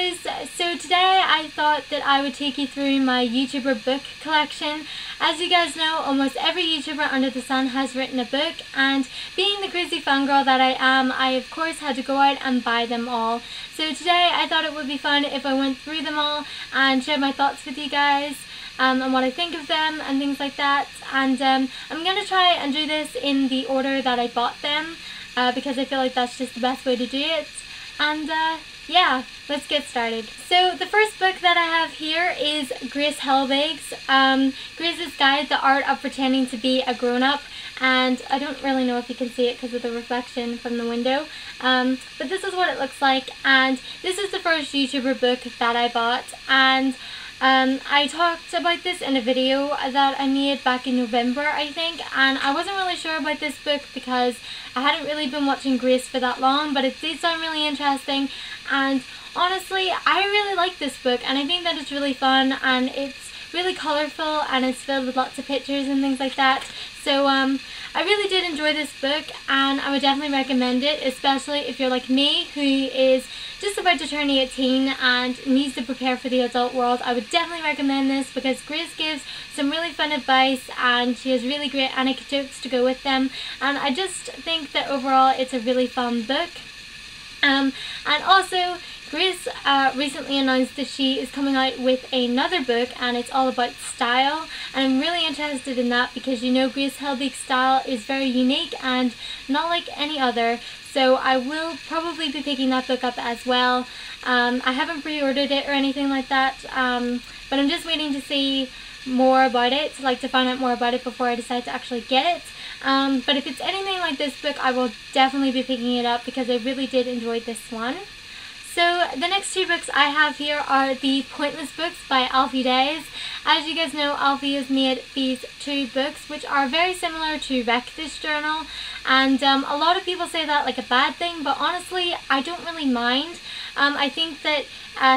guys! So today I thought that I would take you through my YouTuber book collection. As you guys know, almost every YouTuber under the sun has written a book, and being the crazy fangirl that I am, I of course had to go out and buy them all. So today I thought it would be fun if I went through them all and shared my thoughts with you guys. And what I think of them and things like that, and I'm going to try and do this in the order that I bought them because I feel like that's just the best way to do it. And yeah, let's get started. So the first book that I have here is Graceffa's Grace's Guide, The Art of Pretending to be a Grown-Up. And I don't really know if you can see it because of the reflection from the window, but this is what it looks like, and this is the first YouTuber book that I bought. And I talked about this in a video that I made back in November, I think, and I wasn't really sure about this book because I hadn't really been watching Grace for that long, but it did sound really interesting, and honestly, I really like this book, and I think that it's really fun, and it's really colourful, and it's filled with lots of pictures and things like that. So I really did enjoy this book, and I would definitely recommend it, especially if you're like me, who is just about to turn 18 and needs to prepare for the adult world. I would definitely recommend this because Grace gives some really fun advice, and she has really great anecdotes to go with them, and I just think that overall it's a really fun book. And also, Grace recently announced that she is coming out with another book, and it's all about style, and I'm really interested in that because you know Graceffa's style is very unique and not like any other, so I will probably be picking that book up as well. I haven't pre-ordered it or anything like that, but I'm just waiting to see more about it, like to find out more about it before I decide to actually get it. But if it's anything like this book, I will definitely be picking it up because I really did enjoy this one. So the next two books I have here are the Pointless books by Alfie Deyes. As you guys know, Alfie has made these two books which are very similar to Wreck This Journal, and a lot of people say that like a bad thing, but honestly I don't really mind. I think that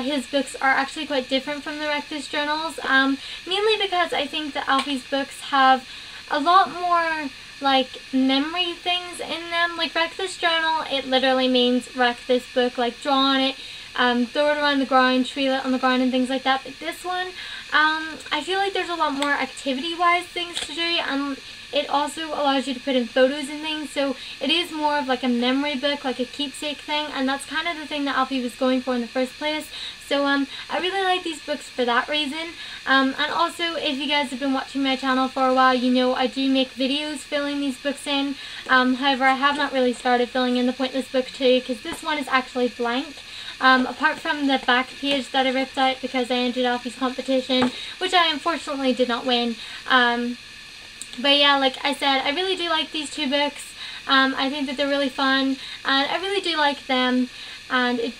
his books are actually quite different from the Wreck This Journals, mainly because I think that Alfie's books have a lot more like memory things in them. Like Wreck This Journal, it literally means wreck this book, like draw on it, throw it around the ground, trail it on the ground and things like that. But this one, I feel like there's a lot more activity wise things to do, and it also allows you to put in photos and things, so it is more of like a memory book, like a keepsake thing, and that's kind of the thing that Alfie was going for in the first place. So I really like these books for that reason, and also if you guys have been watching my channel for a while, you know I do make videos filling these books in. However, I have not really started filling in the Pointless book too, because this one is actually blank. Apart from the back page that I ripped out because I entered Alfie's competition, which I unfortunately did not win. But yeah, like I said, I really do like these two books. I think that they're really fun, and I really do like them, and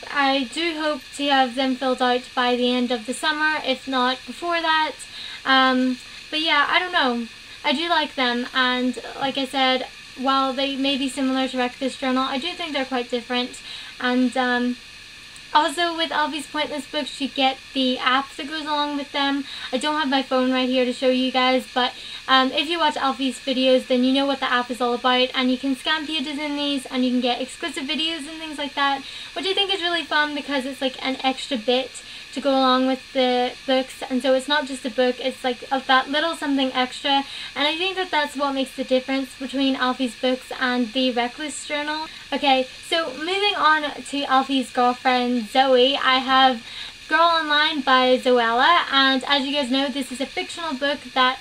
I do hope to have them filled out by the end of the summer, if not before that. But yeah, I don't know. I do like them, and like I said, while they may be similar to Wreck This Journal, I do think they're quite different. And also with Alfie's Pointless books, you get the app that goes along with them. I don't have my phone right here to show you guys, but if you watch Alfie's videos, then you know what the app is all about, and you can scan pages in these, and you can get exclusive videos and things like that, which I think is really fun because it's like an extra bit to go along with the books, and so it's not just a book, it's like that little something extra, and I think that that's what makes the difference between Alfie's books and the Wreck This Journal. Okay, so moving on to Alfie's girlfriend Zoe, I have Girl Online by Zoella, and as you guys know, this is a fictional book that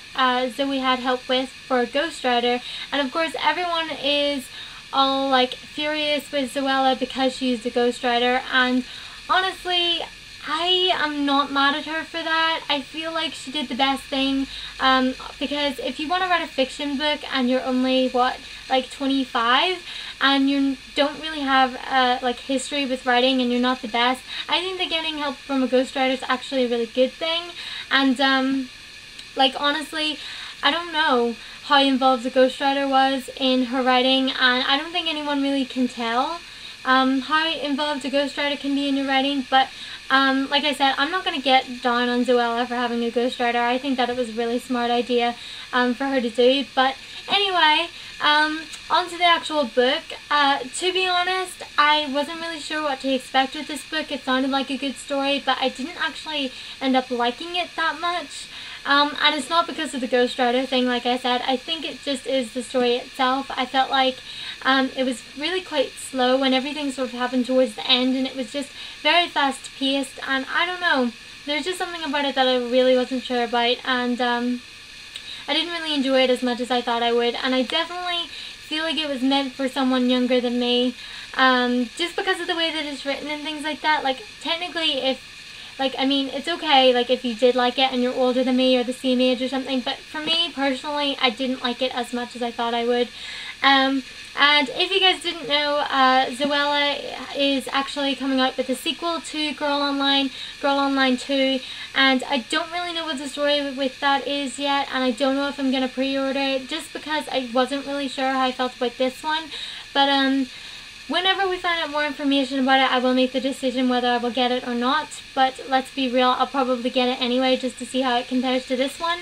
Zoe had help with for Ghostwriter, and of course everyone is all like furious with Zoella because she's the ghostwriter, and honestly I am not mad at her for that. I feel like she did the best thing, because if you want to write a fiction book and you're only, what, like 25, and you don't really have like history with writing and you're not the best, I think that getting help from a ghostwriter is actually a really good thing. And like honestly, I don't know how involved the ghostwriter was in her writing, and I don't think anyone really can tell how involved a ghostwriter can be in your writing, but like I said, I'm not going to get down on Zoella for having a ghostwriter. I think that it was a really smart idea for her to do. But anyway, on to the actual book. To be honest, I wasn't really sure what to expect with this book. It sounded like a good story, but I didn't actually end up liking it that much. And it's not because of the ghostwriter thing, like I said. I think it just is the story itself. I felt like it was really quite slow and everything sort of happened towards the end, and it was just very fast paced, and I don't know, there's just something about it that I really wasn't sure about, and I didn't really enjoy it as much as I thought I would, and I definitely feel like it was meant for someone younger than me, just because of the way that it's written and things like that. Like, technically, I mean, it's okay, like, if you did like it and you're older than me or the same age or something, but for me, personally, I didn't like it as much as I thought I would. And if you guys didn't know, Zoella is actually coming out with a sequel to Girl Online 2, and I don't really know what the story with that is yet, and I don't know if I'm going to pre-order it, just because I wasn't really sure how I felt about this one, but whenever we find out more information about it, I will make the decision whether I will get it or not, but let's be real, I'll probably get it anyway just to see how it compares to this one.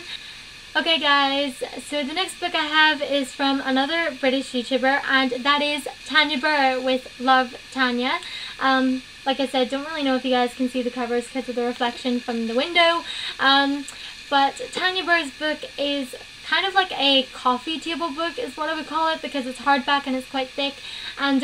Okay guys, so the next book I have is from another British YouTuber, and that is Tanya Burr with Love, Tanya. Like I said, don't really know if you guys can see the covers because of the reflection from the window, but Tanya Burr's book is kind of like a coffee table book is what I would call it, because it's hardback and it's quite thick. And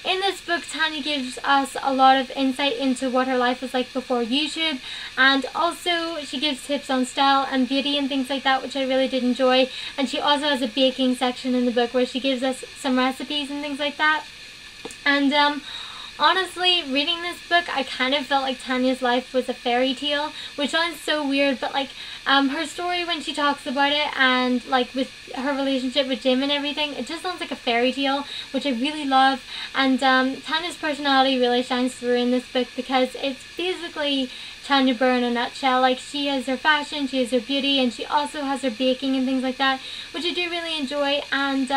in this book, Tanya gives us a lot of insight into what her life was like before YouTube, and also she gives tips on style and beauty and things like that, which I really did enjoy. And she also has a baking section in the book where she gives us some recipes and things like that. And honestly, reading this book, I kind of felt like Tanya's life was a fairy tale, which sounds so weird, but like her story when she talks about it, and like with her relationship with Jim and everything, it just sounds like a fairy tale, which I really love. And Tanya's personality really shines through in this book, because it's basically Tanya Burr in a nutshell. Like, she has her fashion, she has her beauty, and she also has her baking and things like that, which I do really enjoy. And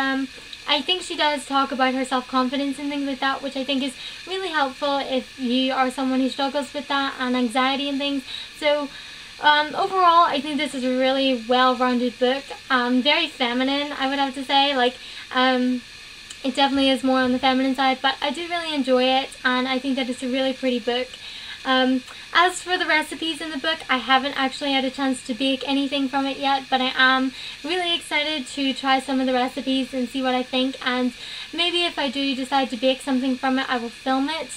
I think she does talk about her self-confidence and things like that, which I think is really helpful if you are someone who struggles with that and anxiety and things. So overall, I think this is a really well-rounded book. Very feminine, I would have to say. Like, it definitely is more on the feminine side, but I do really enjoy it, and I think that it's a really pretty book. As for the recipes in the book, I haven't actually had a chance to bake anything from it yet, but I am really excited to try some of the recipes and see what I think, and maybe if I do decide to bake something from it, I will film it.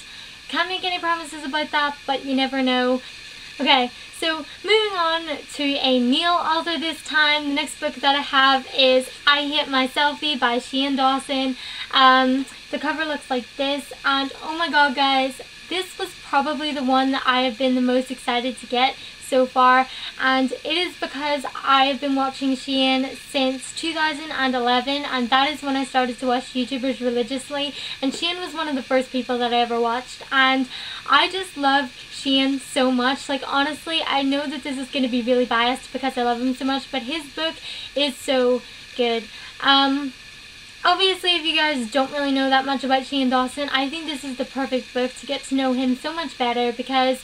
Can't make any promises about that, but you never know. Okay, so moving on to a male author this time. The next book that I have is I Hate My Selfie by Dawson. The cover looks like this, and oh my god guys, this was probably the one that I have been the most excited to get so far, and it is because I have been watching Shein since 2011, and that is when I started to watch YouTubers religiously, and Shein was one of the first people that I ever watched, and I just love Shein so much. Like, honestly, I know that this is going to be really biased because I love him so much, but his book is so good. Obviously, if you guys don't really know that much about Dawson, I think this is the perfect book to get to know him so much better, because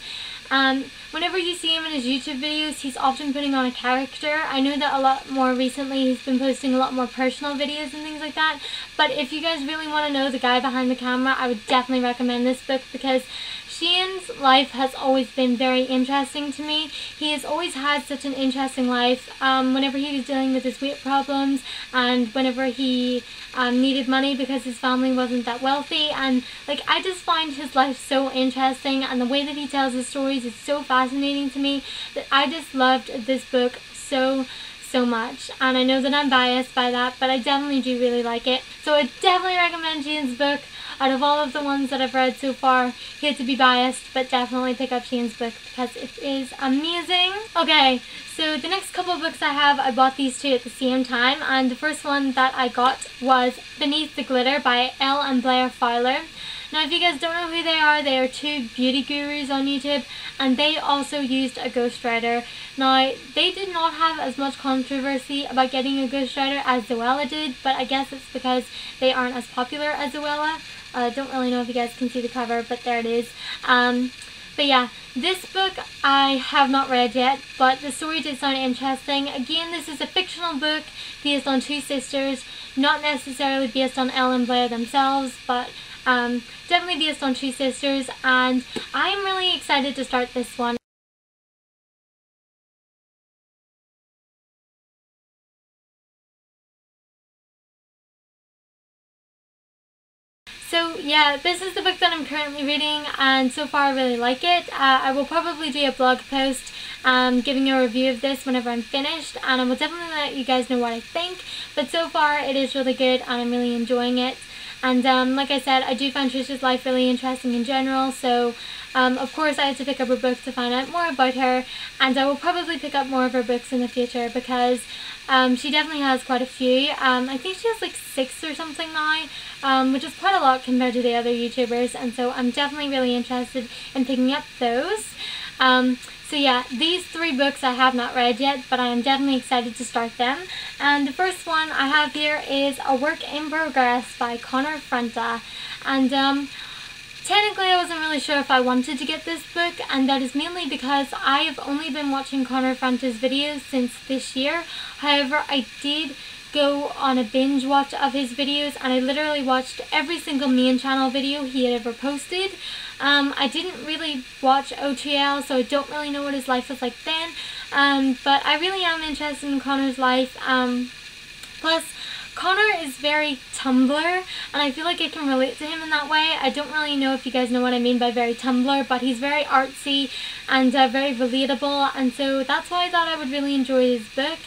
whenever you see him in his YouTube videos, he's often putting on a character. I know that a lot more recently he's been posting a lot more personal videos and things like that, but if you guys really want to know the guy behind the camera, I would definitely recommend this book, because Shein's life has always been very interesting to me. He has always had such an interesting life. Whenever he was dealing with his weight problems, and whenever he needed money because his family wasn't that wealthy, and like, I just find his life so interesting, and the way that he tells his stories is so fascinating to me that I just loved this book so much. And I know that I'm biased by that, but I definitely do really like it. So I definitely recommend Shein's book. Out of all of the ones that I've read so far, hate to be biased, but definitely pick up Shein's book because it is amazing. Okay, so the next couple of books I have, I bought these two at the same time, and the first one that I got was Beneath the Glitter by Elle and Blair Fowler. Now, if you guys don't know who they are two beauty gurus on YouTube, and they also used a ghostwriter. Now, they did not have as much controversy about getting a ghostwriter as Zoella did, but I guess it's because they aren't as popular as Zoella. Don't really know if you guys can see the cover, but there it is. But yeah, this book I have not read yet, but the story did sound interesting. Again, this is a fictional book based on two sisters, not necessarily based on Elle and Blair themselves, but definitely based on two sisters, and I'm really excited to start this one. So yeah, this is the book that I'm currently reading, and so far I really like it. I will probably do a blog post giving a review of this whenever I'm finished, and I will definitely let you guys know what I think. But so far it is really good and I'm really enjoying it. And like I said, I do find Trisha's life really interesting in general, so of course I had to pick up her book to find out more about her, and I will probably pick up more of her books in the future because she definitely has quite a few. I think she has like 6 or something now, which is quite a lot compared to the other YouTubers, and so I'm definitely really interested in picking up those. So yeah, these 3 books I have not read yet, but I am definitely excited to start them. And the first one I have here is A Work in Progress by Franta. And technically I wasn't really sure if I wanted to get this book, and that is mainly because I have only been watching Franta's videos since this year. However, I did go on a binge watch of his videos, and I literally watched every single main channel video he had ever posted. I didn't really watch OTL, so I don't really know what his life was like then, but I really am interested in Connor's life. Plus, Connor is very Tumblr, and I feel like I can relate to him in that way. I don't really know if you guys know what I mean by very Tumblr, but he's very artsy and very relatable, and so that's why I thought I would really enjoy his book.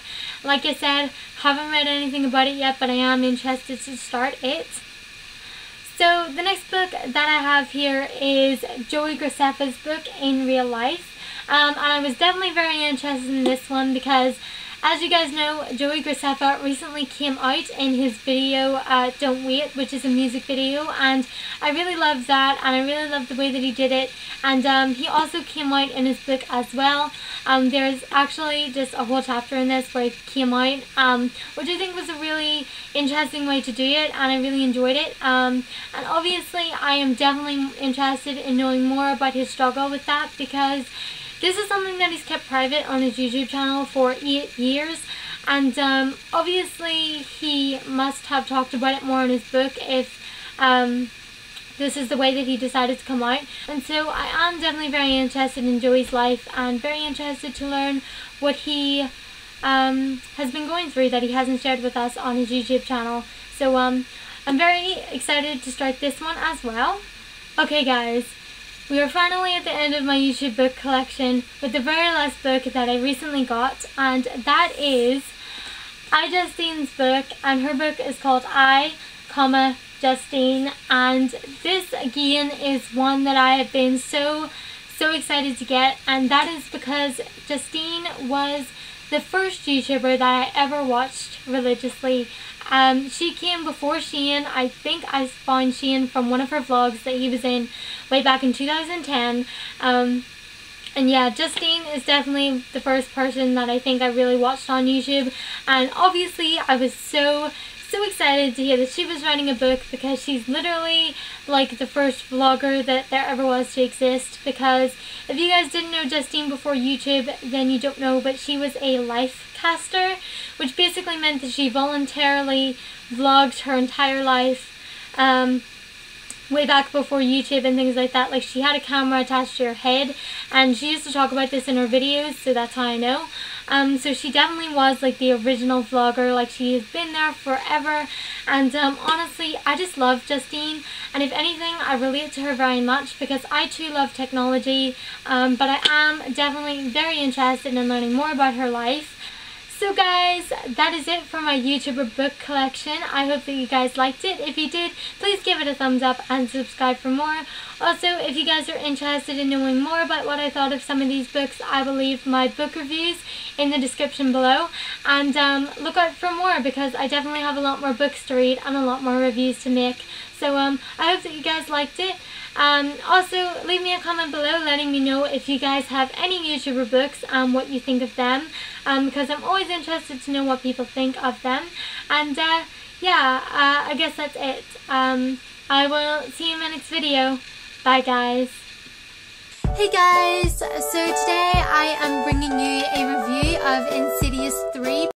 Like I said, haven't read anything about it yet, but I am interested to start it. So the next book that I have here is Joey Graceffa's book, In Real Life. And I was definitely very interested in this one because, as you guys know, Joey Graceffa recently came out in his video Don't Wait, which is a music video, and I really loved that, and I really loved the way that he did it. And he also came out in his book as well. There's actually just a whole chapter in this where he came out, which I think was a really interesting way to do it, and I really enjoyed it. And obviously I am definitely interested in knowing more about his struggle with that, because this is something that he's kept private on his YouTube channel for 8 years, and obviously he must have talked about it more in his book if this is the way that he decided to come out. And so I am definitely very interested in Joey's life and very interested to learn what he has been going through that he hasn't shared with us on his YouTube channel. So I'm very excited to start this one as well. Okay guys, we are finally at the end of my YouTube book collection with the very last book that I recently got, and that is Justine's book, and her book is called I, Justine, and this again is one that I have been so excited to get, and that is because Justine was the first YouTuber that I ever watched religiously. She came before Shane. I think I found Shane from one of her vlogs that he was in way back in 2010. And yeah, Justine is definitely the first person that I think I really watched on YouTube, and obviously I was so excited to hear that she was writing a book, because she's literally like the first vlogger that there ever was to exist. Because if you guys didn't know Justine before YouTube, then you don't know, but she was a life caster, which basically meant that she voluntarily vlogged her entire life way back before YouTube and things like that. Like, she had a camera attached to her head, and she used to talk about this in her videos, so that's how I know. So she definitely was like the original vlogger. Like, she has been there forever, and honestly I just love Justine, and if anything I relate to her very much because I too love technology, but I am definitely very interested in learning more about her life. So guys, that is it for my YouTuber book collection. I hope that you guys liked it. If you did, please give it a thumbs up and subscribe for more. Also, if you guys are interested in knowing more about what I thought of some of these books, I will leave my book reviews in the description below. And look out for more, because I definitely have a lot more books to read and a lot more reviews to make. So I hope that you guys liked it. Also, leave me a comment below letting me know if you guys have any YouTuber books and what you think of them. because I'm always interested to know what people think of them. And yeah, I guess that's it. I will see you in my next video. Bye guys. Hey guys, so today I am bringing you a review of Insidious 3.